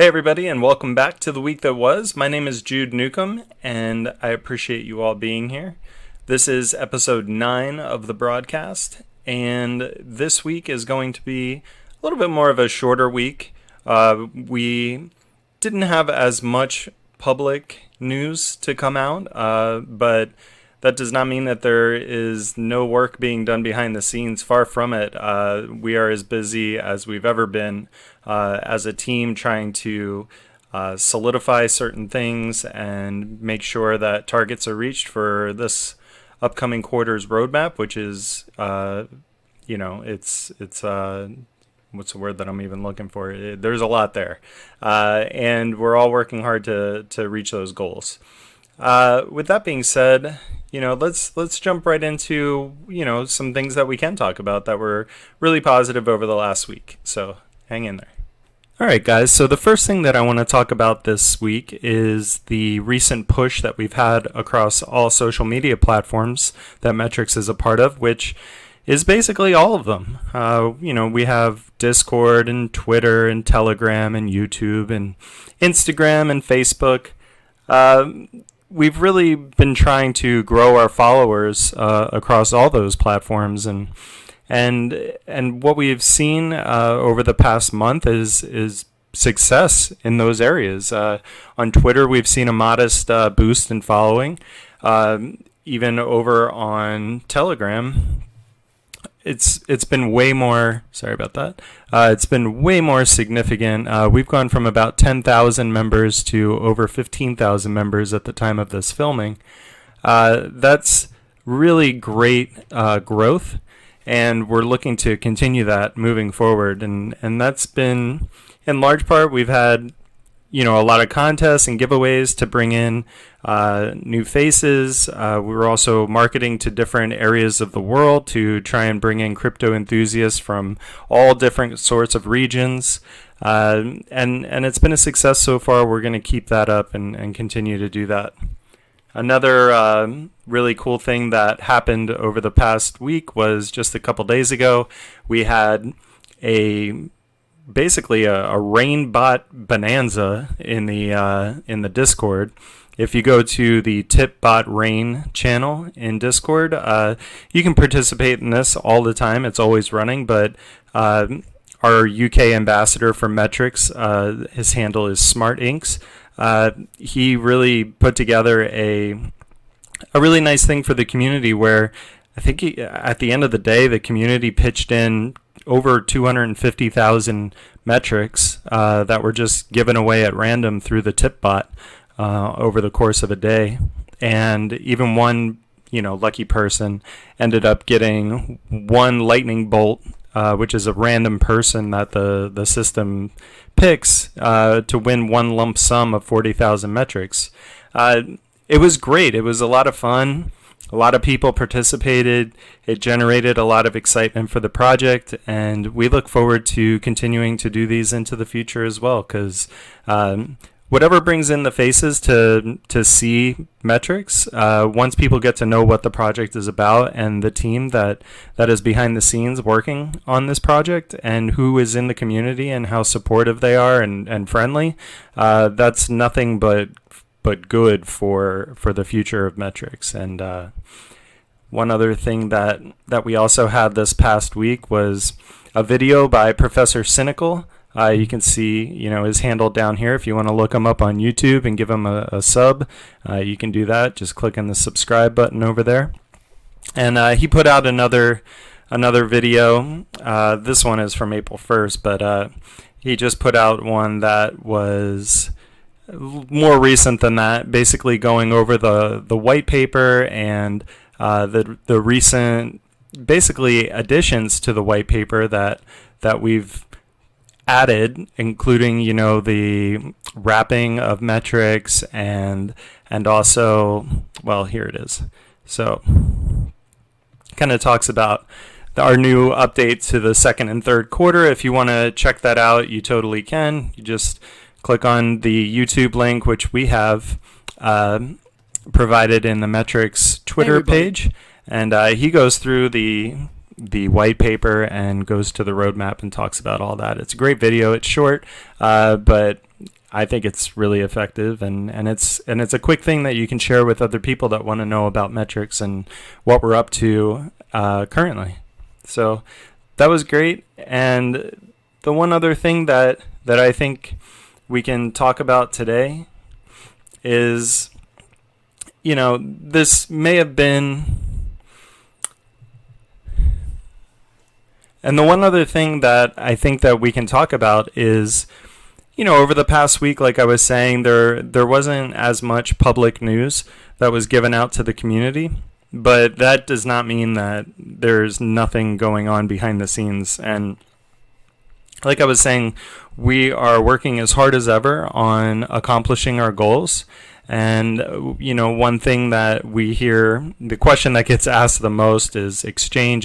Hey everybody, and welcome back to the week that was. My name is Jude Newcomb, and I appreciate you all being here. This is episode 9 of the broadcast, and this week is going to be a little bit more of a shorter week. We didn't have as much public news to come out, but that does not mean that there is no work being done behind the scenes. Far from it. We are as busy as we've ever been as a team trying to solidify certain things and make sure that targets are reached for this upcoming quarter's roadmap, which is, it's what's the word that I'm even looking for? There's a lot there. And we're all working hard to reach those goals. With that being said, let's jump right into, some things that we can talk about that were really positive over the last week. So hang in there. All right, guys. So the first thing that I want to talk about this week is the recent push that we've had across all social media platforms that Metrix is a part of, which is basically all of them. We have Discord and Twitter and Telegram and YouTube and Instagram and Facebook. We've really been trying to grow our followers across all those platforms, and what we've seen over the past month is success in those areas. On Twitter, we've seen a modest boost in following. Even over on Telegram, it's been way more. Sorry about that. It's been way more significant. We've gone from about 10,000 members to over 15,000 members at the time of this filming. That's really great growth, and we're looking to continue that moving forward. And that's been, in large part, we've had a lot of contests and giveaways to bring in new faces. We're also marketing to different areas of the world to try and bring in crypto enthusiasts from all different sorts of regions. And it's been a success so far. We're going to keep that up and continue to do that. Another really cool thing that happened over the past week was just a couple days ago, we had basically a Rainbot Bonanza in the Discord. If you go to the TipBot Rain channel in Discord, you can participate in this all the time. It's always running, but our UK ambassador for Metrix, his handle is Smart Inks. He really put together a really nice thing for the community where I think at the end of the day, the community pitched in over 250,000 metrics that were just given away at random through the TipBot over the course of a day. And even one, lucky person ended up getting one lightning bolt, which is a random person that the system picks to win one lump sum of 40,000 metrics. It was great. It was a lot of fun. A lot of people participated. It generated a lot of excitement for the project, and we look forward to continuing to do these into the future as well, because whatever brings in the faces to see Metrix, once people get to know what the project is about and the team that is behind the scenes working on this project and who is in the community and how supportive they are and friendly, that's nothing but good for the future of Metrix. And one other thing that we also had this past week was a video by Professor Cynical. You can see, his handle down here. If you want to look him up on YouTube and give him a sub, you can do that. Just click on the subscribe button over there. And he put out another video. This one is from April 1st, but he just put out one that was more recent than that, basically going over the white paper and the recent basically additions to the white paper that we've added, including the wrapping of Metrix and also, well, here it is. So kind of talks about our new update to the second and third quarter. If you want to check that out, you totally can. You just click on the YouTube link, which we have provided in the Metrix Twitter page, and he goes through the white paper and goes to the roadmap and talks about all that. It's a great video. It's short, but I think it's really effective, and it's a quick thing that you can share with other people that want to know about Metrix and what we're up to currently. So that was great. And the one other thing that I think we can talk about today is, this may have been, and the one other thing that I think that we can talk about is, over the past week, like I was saying, there wasn't as much public news that was given out to the community, but that does not mean that there's nothing going on behind the scenes. And like I was saying, we are working as hard as ever on accomplishing our goals. And, one thing that we hear, the question that gets asked the most is exchange.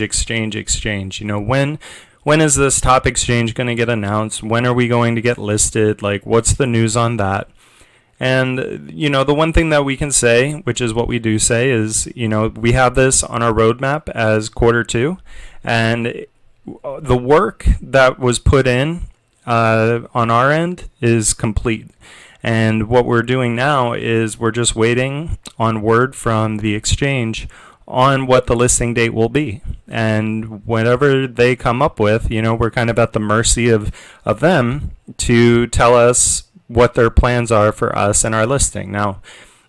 When is this top exchange going to get announced? When are we going to get listed? Like, what's the news on that? And, the one thing that we can say, which is what we do say, is, we have this on our roadmap as Q2. And the work that was put in on our end is complete. And what we're doing now is we're just waiting on word from the exchange on what the listing date will be. And whatever they come up with, we're kind of at the mercy of them to tell us what their plans are for us and our listing. Now,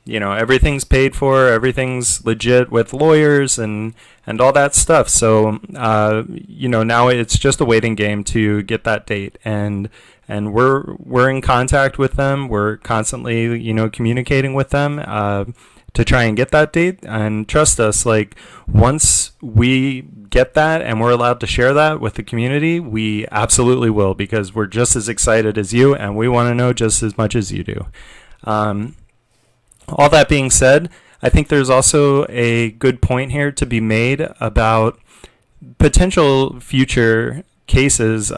everything's paid for, everything's legit with lawyers and all that stuff. So, now it's just a waiting game to get that date. And we're in contact with them. We're constantly, communicating with them to try and get that date. And trust us, like, once we get that and we're allowed to share that with the community, we absolutely will, because we're just as excited as you and we want to know just as much as you do. All that being said, I think there's also a good point here to be made about potential future cases,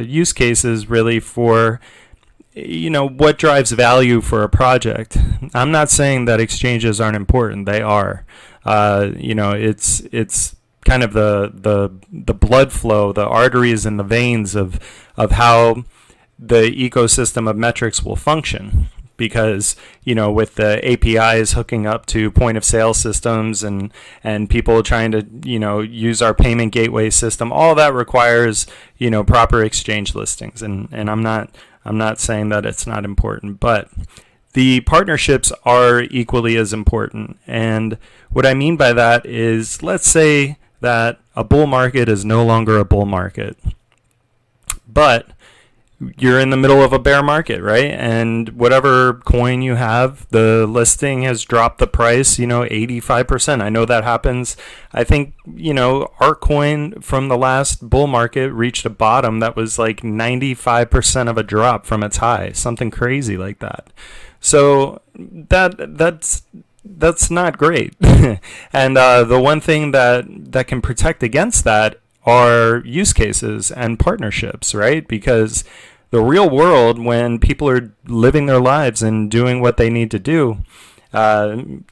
use cases really for, what drives value for a project. I'm not saying that exchanges aren't important. They are. It's kind of the blood flow, the arteries and the veins of how the ecosystem of Metrix will function. Because, with the APIs hooking up to point of sale systems and people trying to, use our payment gateway system, all that requires, proper exchange listings. And I'm not saying that it's not important, but the partnerships are equally as important. And what I mean by that is, let's say that a bull market is no longer a bull market, but you're in the middle of a bear market, right? And whatever coin you have, the listing has dropped the price, 85%. I know that happens. I think, our coin from the last bull market reached a bottom that was like 95% of a drop from its high, something crazy like that. So that's not great. And the one thing that can protect against that are use cases and partnerships, right? Because the real world, when people are living their lives and doing what they need to do,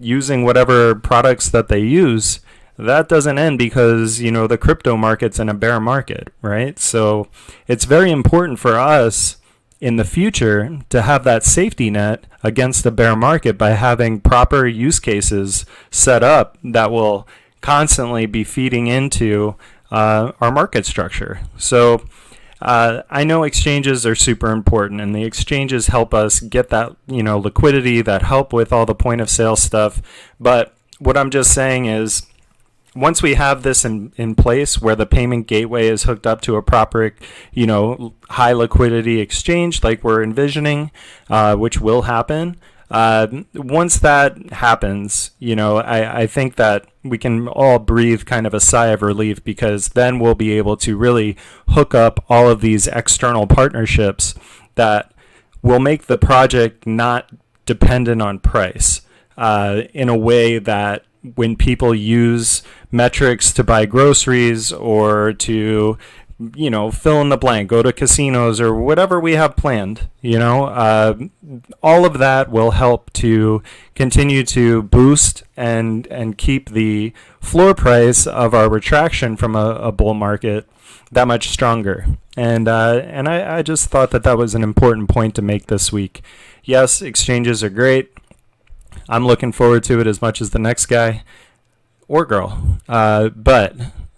using whatever products that they use, that doesn't end because, the crypto market's in a bear market, right? So it's very important for us in the future to have that safety net against the bear market by having proper use cases set up that will constantly be feeding into our market structure. So I know exchanges are super important, and the exchanges help us get that, liquidity, that help with all the point of sale stuff. But what I'm just saying is, once we have this in place where the payment gateway is hooked up to a proper, high liquidity exchange like we're envisioning, which will happen, once that happens, I think that we can all breathe kind of a sigh of relief, because then we'll be able to really hook up all of these external partnerships that will make the project not dependent on price, in a way that when people use Metrix to buy groceries or to fill in the blank, go to casinos or whatever we have planned. All of that will help to continue to boost and keep the floor price of our retraction from a bull market that much stronger. And I just thought that was an important point to make this week. Yes, exchanges are great. I'm looking forward to it as much as the next guy or girl. But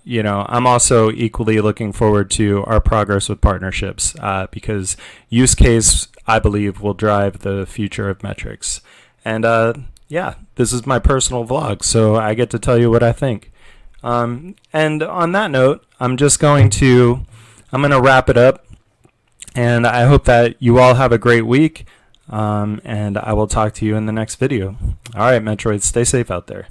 I'm also equally looking forward to our progress with partnerships, because use case, I believe, will drive the future of Metrix. And this is my personal vlog, so I get to tell you what I think. And on that note, I'm going to wrap it up, and I hope that you all have a great week, and I will talk to you in the next video. All right, Metroids, stay safe out there.